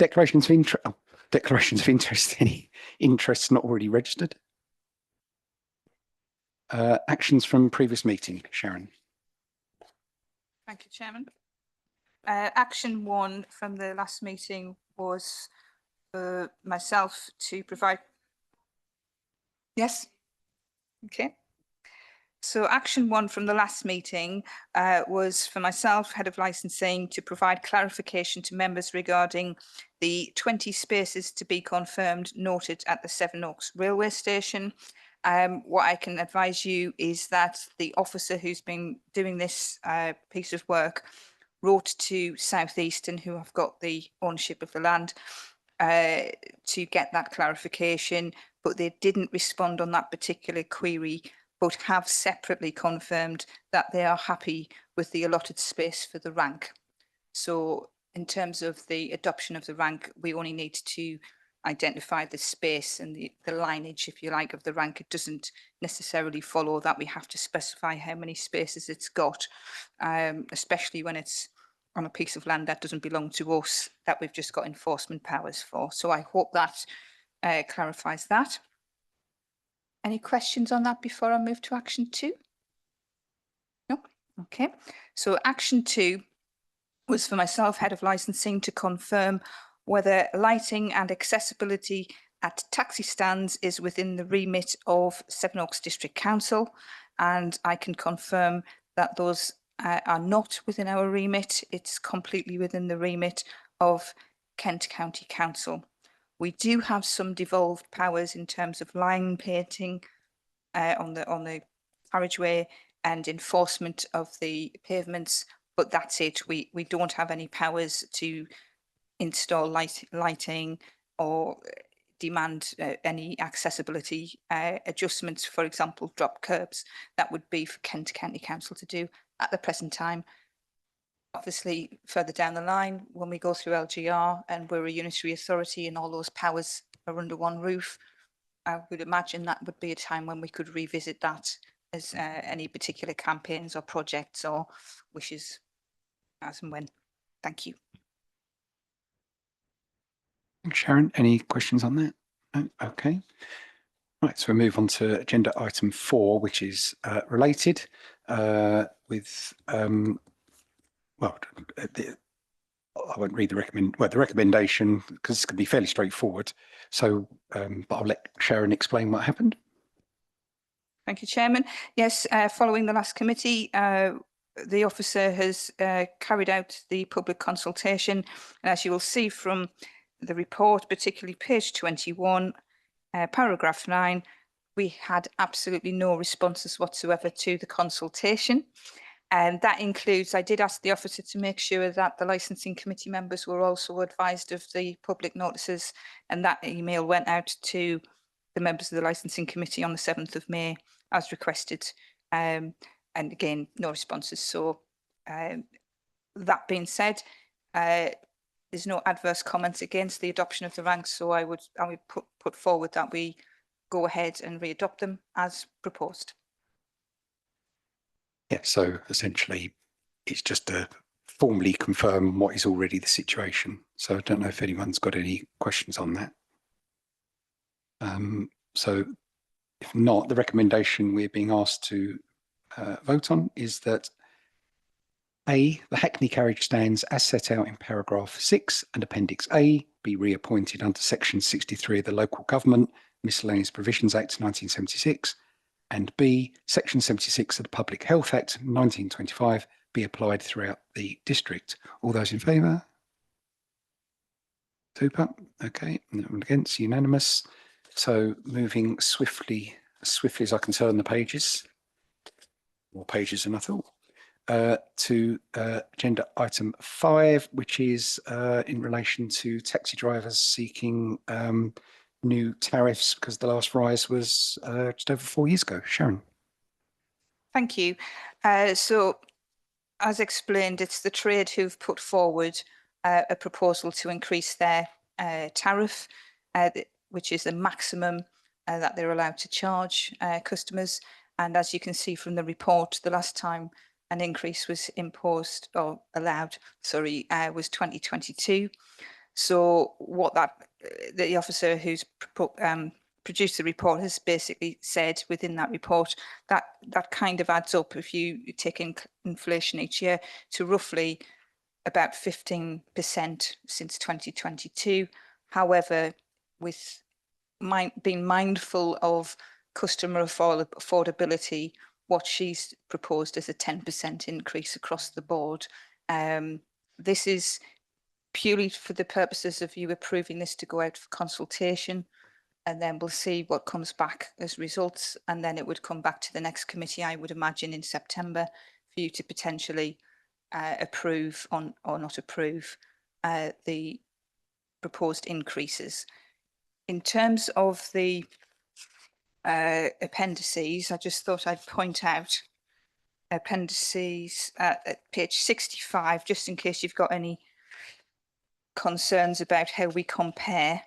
Declarations of interest. Any interest not already registered? Actions from previous meeting, Sharon. Thank you, Chairman. Action 1 from the last meeting was for myself to provide. Yes. Okay. So action 1 from the last meeting was for myself, Head of Licensing, to provide clarification to members regarding the 20 spaces to be confirmed noted at the Sevenoaks railway station. What I can advise you is that the officer who's been doing this piece of work wrote to South Eastern, who have got the ownership of the land, to get that clarification, but they didn't respond on that particular query, but have separately confirmed that they are happy with the allotted space for the rank. So in terms of the adoption of the rank, we only need to identify the space and the lineage, if you like, of the rank. It doesn't necessarily follow that we have to specify how many spaces it's got, especially when it's on a piece of land that doesn't belong to us, that we've just got enforcement powers for. So I hope that clarifies that. Any questions on that before I move to action 2? No? Okay. So action 2 was for myself, Head of Licensing, to confirm whether lighting and accessibility at taxi stands is within the remit of Sevenoaks District Council, and I can confirm that those are not within our remit. It's completely within the remit of Kent County Council. We do have some devolved powers in terms of line painting on the carriageway and enforcement of the pavements, but that's it. We don't have any powers to install lighting or demand any accessibility adjustments, for example, drop curbs. That would be for Kent County Council to do at the present time. Obviously, further down the line, when we go through LGR and we're a unitary authority and all those powers are under one roof, I would imagine that would be a time when we could revisit that as any particular campaigns or projects or wishes as and when. Thank you. Thanks, Sharon. Any questions on that? No? Okay. Right, so we move on to agenda item 4, which is related with, well, I won't read the recommendation because it's going to be fairly straightforward. So, but I'll let Sharon explain what happened. Thank you, Chairman. Yes, following the last committee, the officer has carried out the public consultation, and as you will see from the report, particularly page 21, paragraph 9, we had absolutely no responses whatsoever to the consultation. And that includes, I did ask the officer to make sure that the licensing committee members were also advised of the public notices, and that email went out to the members of the licensing committee on the 7th of May as requested. And again, no responses. So that being said, there's no adverse comments against the adoption of the ranks, so I would put forward that we go ahead and readopt them as proposed. Yeah, so essentially it's just to formally confirm what is already the situation. So I don't know if anyone's got any questions on that. So if not, the recommendation we're being asked to vote on is that A, the Hackney carriage stands as set out in paragraph 6 and appendix A be reappointed under section 63 of the Local Government Miscellaneous Provisions Act 1976, and B, section 76 of the Public Health Act 1925 be applied throughout the district. All those in favour? Super. Okay, no one against, unanimous. So moving swiftly as I can turn the pages, more pages than I thought, to agenda item 5, which is in relation to taxi drivers seeking new tariffs because the last rise was just over 4 years ago. Sharon. Thank you. So as explained, it's the trade who've put forward a proposal to increase their tariff, which is the maximum that they're allowed to charge customers. And as you can see from the report, the last time an increase was imposed or allowed, sorry, was 2022. So what the officer who's produced the report has basically said within that report that kind of adds up, if you take in inflation each year, to roughly about 15% since 2022. However, with being mindful of customer affordability, what she's proposed is a 10% increase across the board. This is purely for the purposes of you approving this to go out for consultation, and then we'll see what comes back as results, and then it would come back to the next committee, I would imagine, in September for you to potentially approve or not approve the proposed increases. In terms of the appendices, I just thought I'd point out appendices at page 65, just in case you've got any concerns about how we compare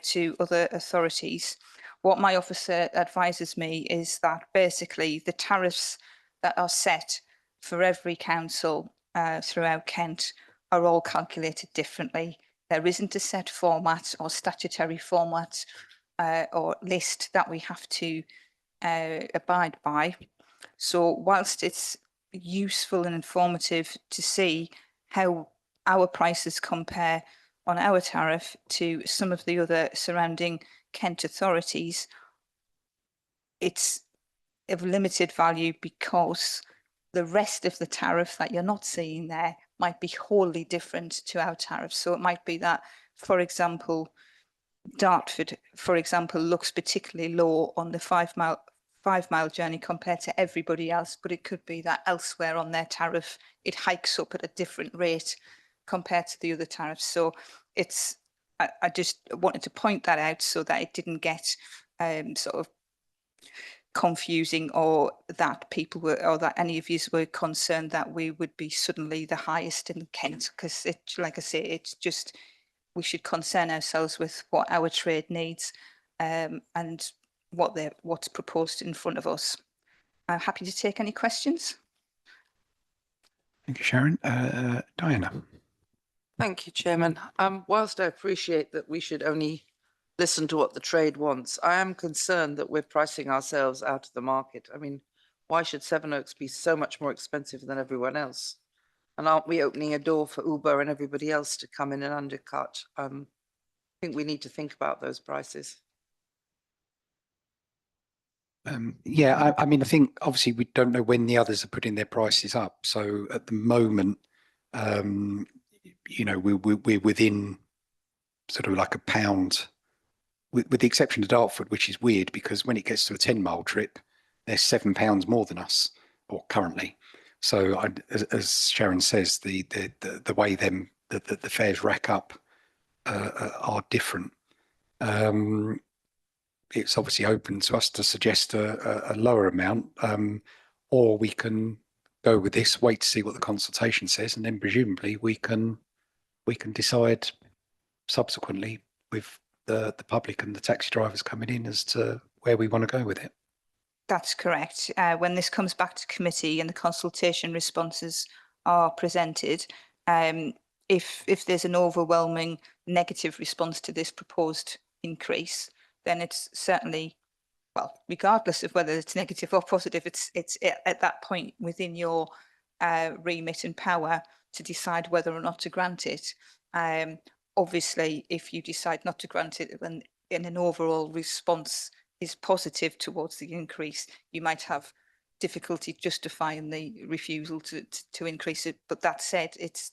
to other authorities. What my officer advises me is that basically the tariffs that are set for every council throughout Kent are all calculated differently. There isn't a set format or statutory format or list that we have to abide by. So whilst it's useful and informative to see how our prices compare on our tariff to some of the other surrounding Kent authorities, it's of limited value because the rest of the tariff that you're not seeing there might be wholly different to our tariff. So it might be that, for example, Dartford, for example, looks particularly low on the 5 mile journey compared to everybody else, but it could be that elsewhere on their tariff, it hikes up at a different rate compared to the other tariffs. So it's, I just wanted to point that out so that it didn't get sort of confusing, or that people were, or that any of you were concerned that we would be suddenly the highest in Kent, because it, like I say, it's just, we should concern ourselves with what our trade needs and what's proposed in front of us. I'm happy to take any questions. Thank you, Sharon. Diana. Thank you, Chairman. Whilst I appreciate that we should only listen to what the trade wants, I am concerned that we're pricing ourselves out of the market. I mean, why should Sevenoaks be so much more expensive than everyone else? And aren't we opening a door for Uber and everybody else to come in and undercut? I think we need to think about those prices. Yeah, I mean, I think obviously we don't know when the others are putting their prices up. So at the moment, you know, we're within sort of like £1, with the exception of Dartford, which is weird because when it gets to a 10-mile trip, they're £7 more than us, or currently. So as Sharon says, the way the fares rack up are different. It's obviously open to us to suggest a lower amount, or we can go with this, wait to see what the consultation says, and then presumably we can decide subsequently with the public and the taxi drivers coming in as to where we want to go with it. That's correct. When this comes back to committee and the consultation responses are presented, if there's an overwhelming negative response to this proposed increase, then it's certainly, well, regardless of whether it's negative or positive, it's at that point within your remit and power to decide whether or not to grant it. Obviously, if you decide not to grant it, when in an overall response is positive towards the increase, you might have difficulty justifying the refusal to increase it. But that said, it's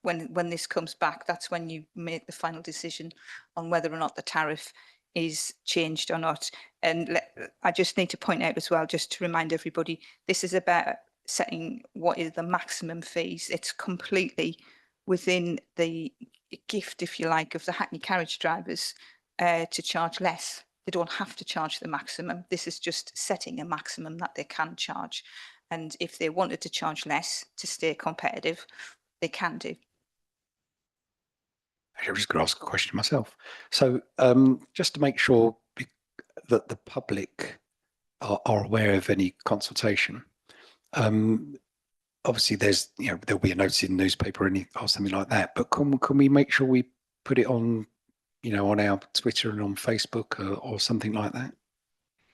when this comes back, that's when you make the final decision on whether or not the tariff is changed or not. And I just need to point out as well, just to remind everybody, this is about setting what is the maximum fees. It's completely within the gift, if you like, of the Hackney carriage drivers to charge less. They don't have to charge the maximum. This is just setting a maximum that they can charge. And if they wanted to charge less to stay competitive, they can do. I was just going to ask a question myself. So just to make sure that the public are aware of any consultation, obviously there's, you know, there'll be a notice in the newspaper or something like that, but can we make sure we put it on, on our Twitter and on Facebook or something like that?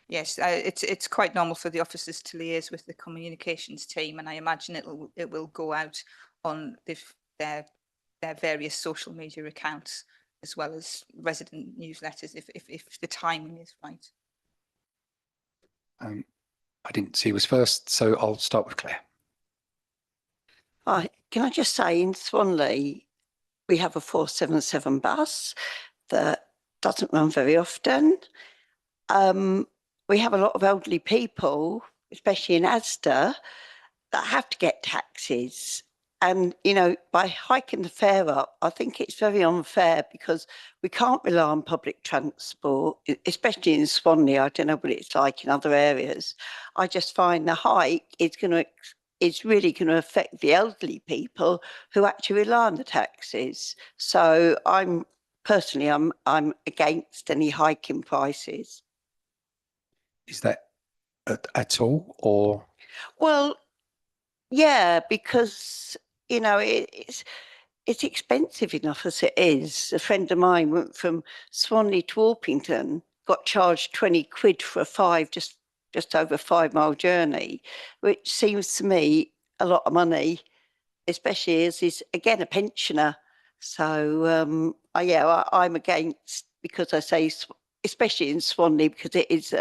Yes, it's quite normal for the officers to liaise with the communications team, and I imagine it will go out on their various social media accounts as well as resident newsletters if the timing is right. I didn't see who was first, so I'll start with Claire. Hi, can I just say, in Swanley, we have a 477 bus that doesn't run very often. We have a lot of elderly people, especially in Asda, that have to get taxis. And, by hiking the fare up, I think it's very unfair because we can't rely on public transport, especially in Swanley. I don't know what it's like in other areas. I just find the hike is really going to affect the elderly people who actually rely on the taxis. So I'm against any hike in prices. Is that at all, or? Well, yeah, because it's expensive enough as it is. A friend of mine went from Swanley to Orpington, got charged 20 quid for a just over 5 mile journey, which seems to me a lot of money, especially as he's again a pensioner. So I'm against, because I say, especially in Swanley, because it is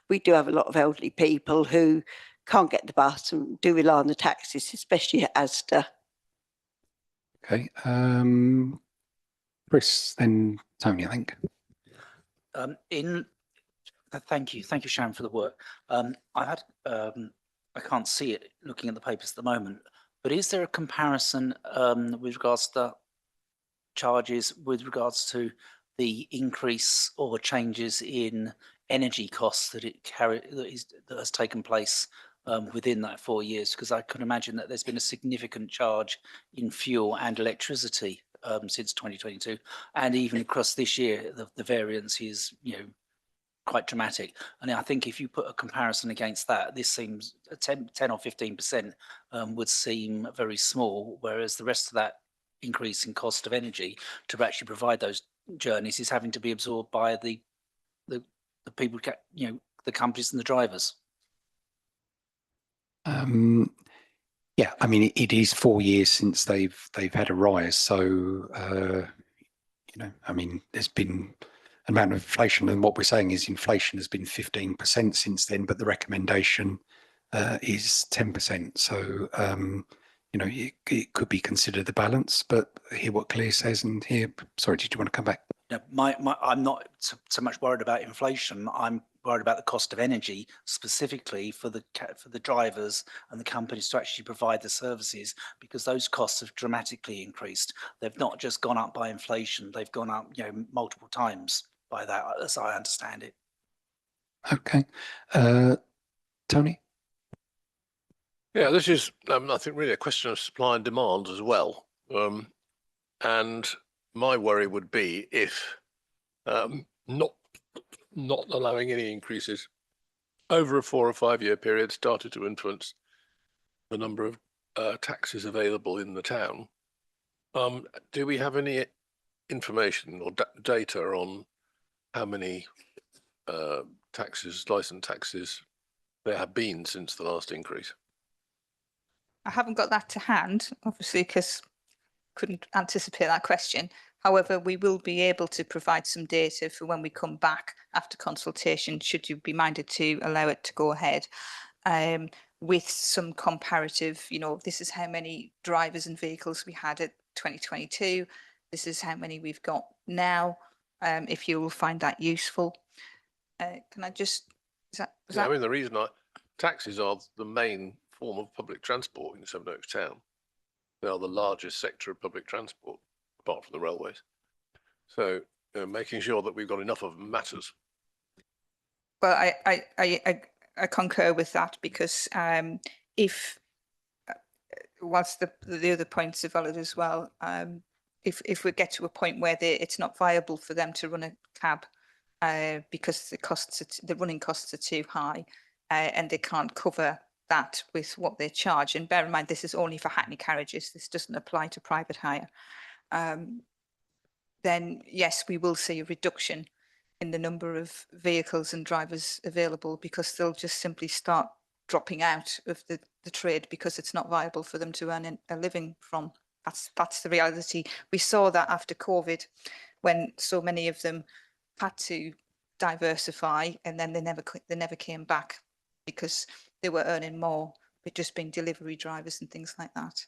we do have a lot of elderly people who can't get the bus and do rely on the taxis, especially at Asda. Okay, Chris, then Tony, I think. Thank you, Sharon, for the work. I can't see it looking at the papers at the moment, but is there a comparison with regards to charges with regards to the increase or changes in energy costs that has taken place within that 4 years? Because I can imagine that there's been a significant charge in fuel and electricity since 2022, and even across this year, the variance is quite dramatic. And I think if you put a comparison against that, this seems 10 or 15% would seem very small, whereas the rest of that increase in cost of energy to actually provide those journeys is having to be absorbed by the people, the companies and the drivers. Yeah, I mean, it is 4 years since they've had a rise. So, I mean, there's been an amount of inflation, and what we're saying is inflation has been 15% since then, but the recommendation is 10%. So, it could be considered a balance, but hear what Claire says and hear, sorry, did you want to come back? No, I'm not so much worried about inflation. I'm worried about the cost of energy, specifically for the drivers and the companies to actually provide the services, because those costs have dramatically increased. They've not just gone up by inflation; they've gone up, multiple times by that, as I understand it. Okay, Tony. Yeah, this is, I think, really a question of supply and demand as well. And my worry would be if not allowing any increases over a 4 or 5 year period started to influence the number of taxis available in the town. Do we have any information or data on how many licensed taxis there have been since the last increase? I haven't got that to hand, obviously, because couldn't anticipate that question. However, we will be able to provide some data for when we come back after consultation, should you be minded to allow it to go ahead, with some comparative, this is how many drivers and vehicles we had at 2022. This is how many we've got now, if you will find that useful. Can I just, I mean, the reason taxis are the main form of public transport in Sevenoaks Town. They are the largest sector of public transport, apart from the railways. So making sure that we've got enough of them matters. Well, I concur with that, because if, whilst the other points are valid as well, if we get to a point where it's not viable for them to run a cab because the running costs are too high, and they can't cover that with what they charge. And bear in mind, this is only for Hackney carriages. This doesn't apply to private hire. then yes, we will see a reduction in the number of vehicles and drivers available, because they'll just simply start dropping out of the trade because it's not viable for them to earn a living from. That's the reality. We saw that after COVID, when so many of them had to diversify, and then they never came back because they were earning more, but just being delivery drivers and things like that.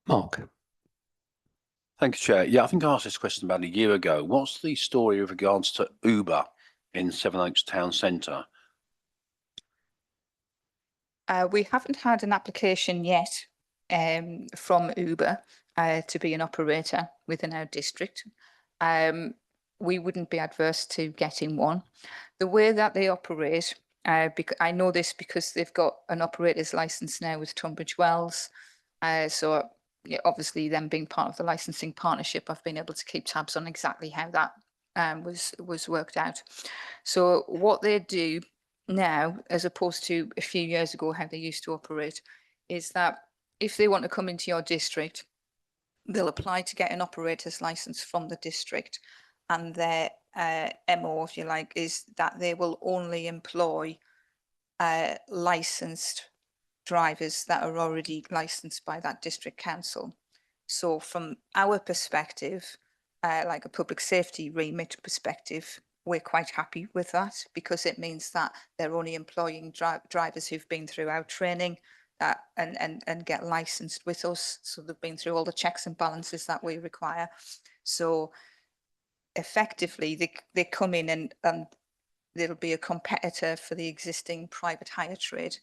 Mark. Thank you, Chair. Yeah, I think I asked this question about a year ago. What's the story with regards to Uber in Sevenoaks Town Centre? We haven't had an application yet from Uber to be an operator within our district. We wouldn't be adverse to getting one. The way that they operate, I know this because they've got an operator's license now with Tunbridge Wells. So yeah, obviously them being part of the licensing partnership, I've been able to keep tabs on exactly how that was worked out. So what they do now, as opposed to a few years ago how they used to operate, is that if they want to come into your district, they'll apply to get an operator's license from the district, and their MO, if you like, is that they will only employ licensed drivers that are already licensed by that district council. So from our perspective, like a public safety remit perspective, we're quite happy with that, because it means that they're only employing drivers who've been through our training and get licensed with us. So they've been through all the checks and balances that we require. So effectively, they come in and they'll be a competitor for the existing private hire trade,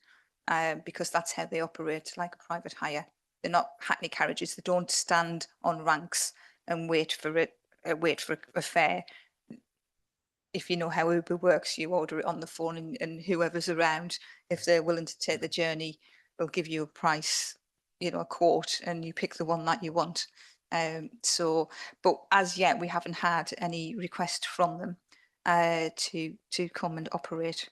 because that's how they operate, like a private hire. They're not hackney carriages. They don't stand on ranks and wait for a fare. If you know how Uber works, you order it on the phone, and whoever's around, if they're willing to take the journey, will give you a price, you know, a quote, and you pick the one that you want. But as yet, we haven't had any request from them to come and operate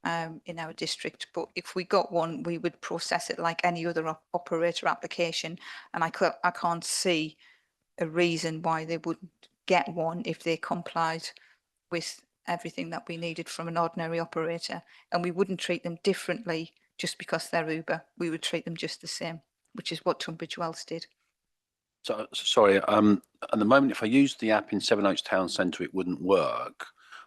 in our district. But if we got one, we would process it like any other operator application, and I can't see a reason why they wouldn't get one if they complied with everything that we needed from an ordinary operator. And we wouldn't treat them differently just because they're Uber. We would treat them just the same, which is what Tunbridge Wells did. So sorry, at the moment, if I used the app in Sevenoaks Town Centre, it wouldn't work.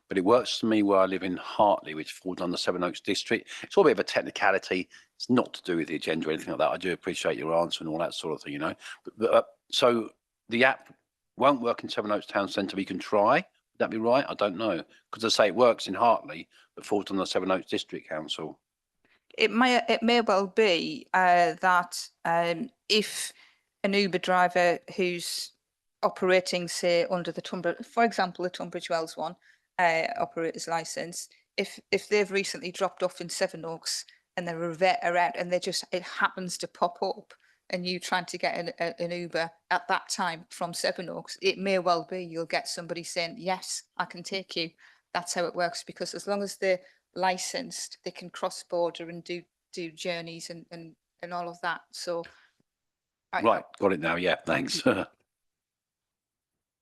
But it works for me where I live in Hartley, which falls under Sevenoaks District. It's all a bit of a technicality. It's not to do with the agenda or anything like that. I do appreciate your answer and all that sort of thing, you know. So the app won't work in Sevenoaks Town Centre. We can try. Would that be right? I don't know. Because I say it works in Hartley, but falls under Sevenoaks District Council. It may well be that if an Uber driver who's operating, say, under the for example, the Tunbridge Wells one, operator's license, if they've recently dropped off in Sevenoaks and they're around and it happens to pop up, and you trying to get an Uber at that time from Sevenoaks, it may well be you'll get somebody saying, yes, I can take you. That's how it works, because as long as they're licensed, they can cross border and do journeys and all of that. So Right, got it now. Yeah, thanks.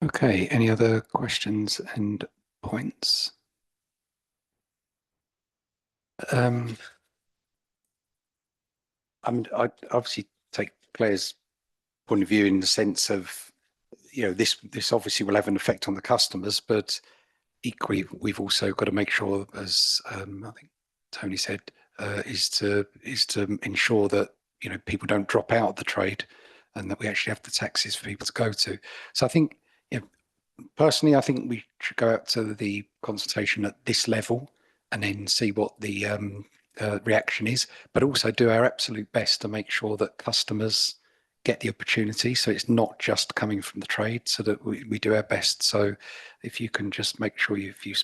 Okay, any other questions and points? I obviously take Claire's point of view in the sense of, you know, this obviously will have an effect on the customers, but equally we've also got to make sure, as I think Tony said, is to ensure that, you know, people don't drop out of the trade, and that we actually have the taxis for people to go to. So I think, you know, personally, I think we should go out to the consultation at this level and then see what the reaction is, but also do our absolute best to make sure that customers get the opportunity. So it's not just coming from the trade, so that we do our best. So if you can just make sure if you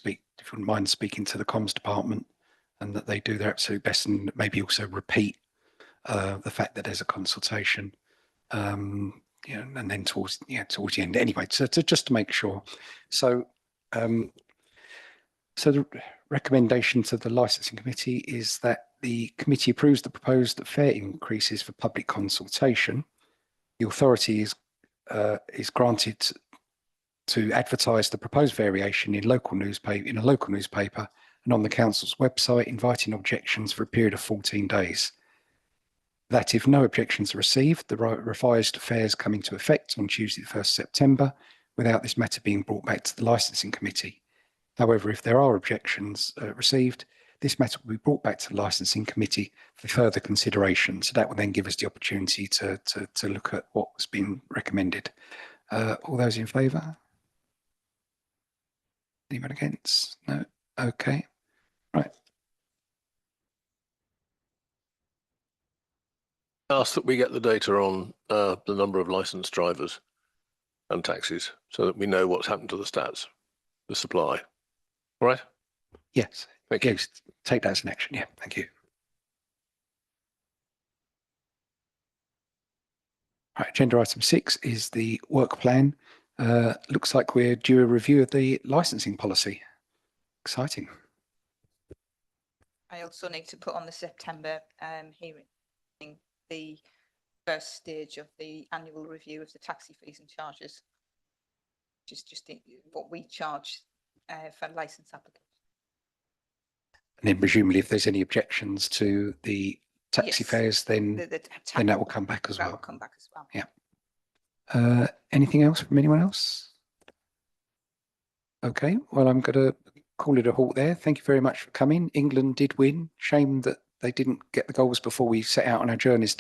wouldn't mind speaking to the comms department, and that they do their absolute best, and maybe also repeat the fact that there's a consultation, you know, and then towards the end anyway, so just to make sure. So so the recommendation to the licensing committee is that the committee approves the proposed fare increases for public consultation, The authority is granted to advertise the proposed variation in a local newspaper and on the council's website, inviting objections for a period of 14 days. That if no objections are received, the revised fares come into effect on Tuesday, the 1st September, without this matter being brought back to the licensing committee. However, if there are objections received, this matter will be brought back to the licensing committee for further consideration. So that will then give us the opportunity to look at what's been recommended. All those in favour? Anyone against? No? Okay. Right. Ask that we get the data on the number of licensed drivers and taxis so that we know what's happened to the stats, the supply. All right? Yes. Thank you. Yes. Take that as an action. Yeah. Thank you. Right. Agenda item 6 is the work plan. Looks like we're due a review of the licensing policy. Exciting. I also need to put on the September hearing the first stage of the annual review of the taxi fees and charges, which is just what we charge for licence application. And then presumably if there's any objections to the taxi Yes, fares, then then that will come back as that will well. come back as well. Yeah. Anything else from anyone else? Okay, well, I'm going to call it a halt there. Thank you very much for coming. England did win. Shame that they didn't get the goals before we set out on our journeys today.